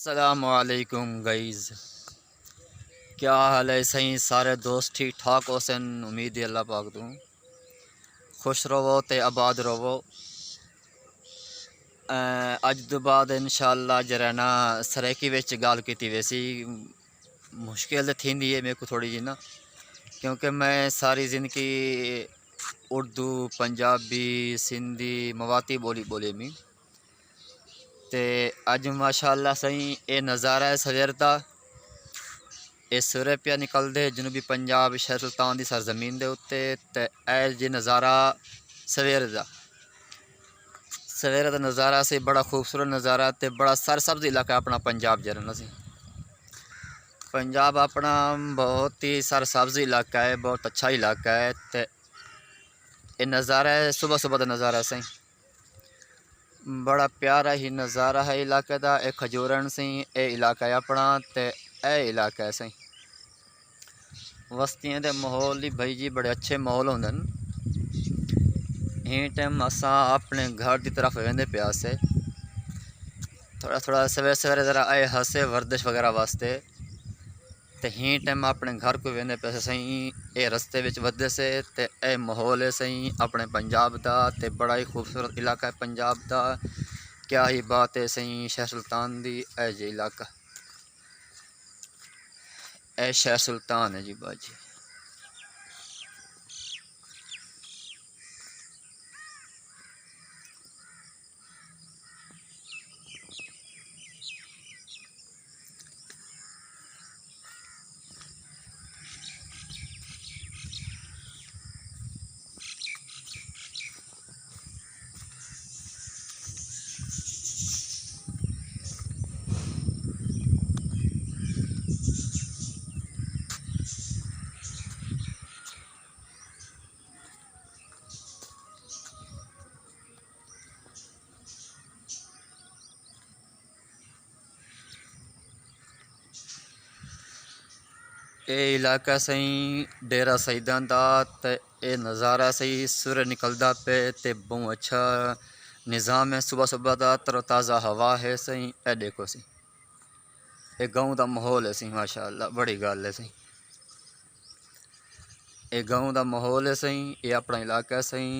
अस्सलामुअलैकुम गाइज़, क्या हाल है? सही सारे दोस्त ठीक ठाक हो सन। उम्मीद है अल्लाह पाक तू खुश रहो ते आबाद रहो। अज तो बाद इंशाअल्लाह जरा ना सराइकी विच गल कीती वैसी मुश्किल तो थी है मेरे को थोड़ी जी ना, क्योंकि मैं सारी ज़िंदगी उर्दू पंजाबी सिंधी मवाती बोली बोले मी ते अज माशाअल्लाह सही ये नज़ारा है सवेर का। ये सूर्य पिया निकलते जनूबी पंजाब शहर सुल्तान की सरजमीन के उत्ते ते जी नज़ारा सवेर का नज़ारा से बड़ा खूबसूरत नज़ारा ते बड़ा सरसब्ज इलाका अपना पंजाब जरना सी। पंजाब अपना बहुत ही सरसब्ज इलाका है, बहुत अच्छा इलाका है। तो ये नज़ारा है सुबह सुबह का नज़ारा सही बड़ा प्यारा ही नज़ारा है इलाके का। एक खजूरन सी ये इलाका है अपना ते ए इलाका है सही वस्तियां दे माहौल ही भाई जी बड़े अच्छे माहौल होंगे। ही टाइम असा अपने घर की तरफ वेंदे पिया से थोड़ा थोड़ा सवेरे सवेरे ज़रा आए हंसे वर्जिश वगैरह वास्ते। तो ही टाइम अपने घर को वेंदे पे सही ये रस्ते विच वधदे से ते ए माहौल है सही अपने पंजाब का ते बड़ा ही खूबसूरत इलाका है पंजाब का। क्या ही बात है सही शहर सुल्तान दी ए जी इलाका ए शहर सुल्तान है जी बाजी। ये इलाका सही डेरा सईदा का ते ये नज़ारा सही सूर्य निकलता पे ते बहुत अच्छा निज़ाम है। सुबह सुबह का तरोताज़ा हवा है सही ए देखो सी ये गाँव का माहौल है सही माशाअल्लाह बड़ी गल है सही ये गाँव का माहौल है सही ये अपना इलाका है सही।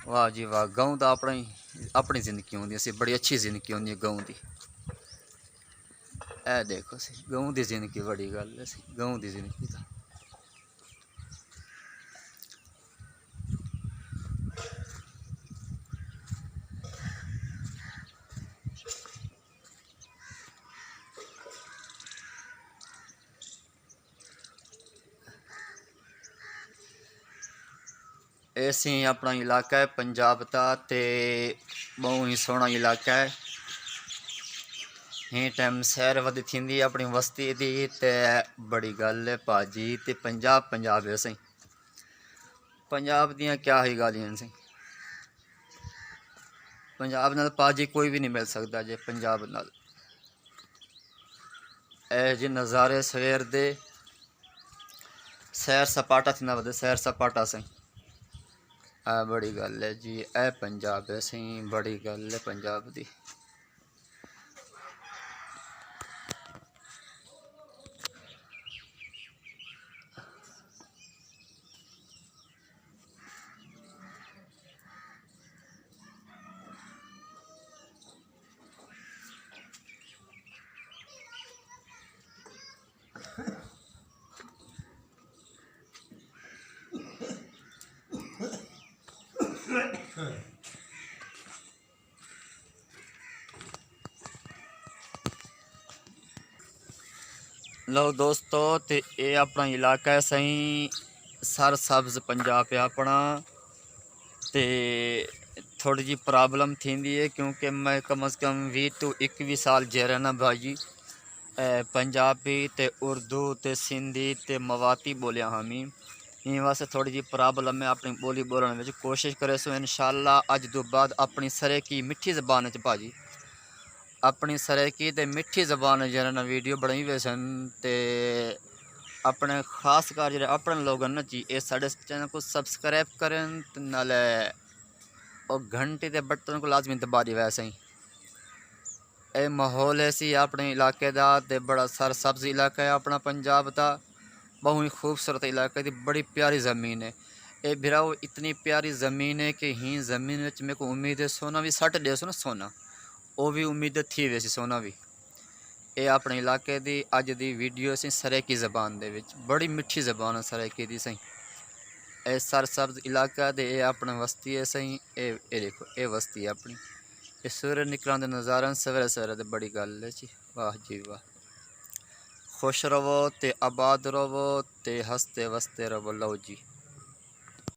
वाह जी वाह गाँव का अपनी ज़िंदगी होंगी सी बड़ी अच्छी ज़िंदगी होंगी गाँव की। ए देखो सी गाँव की ज़िंदगी बड़ी गल है सी गाँव की ज़िंदगी का। ऐसे अपना इलाका है पंजाब का ते बहुत ही सोहना इलाका है। ही टाइम सैर वध थी अपनी वस्ती की ते बड़ी गल है भाजी ते पंजाब पंजाब है सही पंजाब दियाँ क्या ही गालियां सही पंजाब नाल भाजी कोई भी नहीं मिल सकता जे पंजाब नाल। ए जी नज़ारे सवेर दे सैर सपाटा थी ना वधे सैर सपाटा सही आ बड़ी गल है जी ए पंजाब है सही बड़ी गल है पंजाब दी। लो दोस्तों ते ये अपना इलाका है सही सर सब्ज पंजाब है अपना ते थोड़ी जी प्रॉब्लम थी है क्योंकि मैं कम अज़ कम 20 तो 21 साल जहरा ना भाजी पंजाबी ते उर्दू ते सिंधी ते मवाती बोलिया हमी इन वास्ते थोड़ी जी प्रॉब्लम है अपनी बोली बोलने में कोशिश करे सो इंशाअल्लाह अज तो बाद अपनी सरे की मिठी ज़बान भाजी अपनी सराइकी ते मिठी ज़बान जरा वीडियो बनाई हुए सन ते अपने खास कर जो अपने लोग ना जी ये साढ़े चैनल को सब्सक्राइब करें नाले और घंटे के बटन को लाजमी दबा दी वैसे ही ਇਹ ਮਾਹੌਲ ਹੈ ਸੀ ਆਪਣੇ ਇਲਾਕੇ ਦਾ ਤੇ ਬੜਾ ਸਰਸਬਜ਼ ਇਲਾਕਾ ਹੈ ਆਪਣਾ ਪੰਜਾਬ ਦਾ। बहुत ही खूबसूरत इलाके की बड़ी प्यारी ज़मीन है ये भिराओ। इतनी प्यारी ज़मीन है कि ही ज़मीन में मेरे को उम्मीद है सोना भी सट दे सो ना सोना वो भी उम्मीद थी वैसी सोना भी। ये अपने इलाके की अज की वीडियो सी सरेकी ज़बान दे विच बड़ी मिठी ज़बान है सरेकी दी सही। ये सरसब्ज इलाका दे ये अपना वस्ती है सही। ये देखो ये वस्ती है अपनी। ये सूरज निकलने नज़ारा सवेरे सवेरे तो बड़ी गल है जी। वाह जी वाह। खुश रवो ते आबाद रवो ते हंसते वसते रवो। लो जी।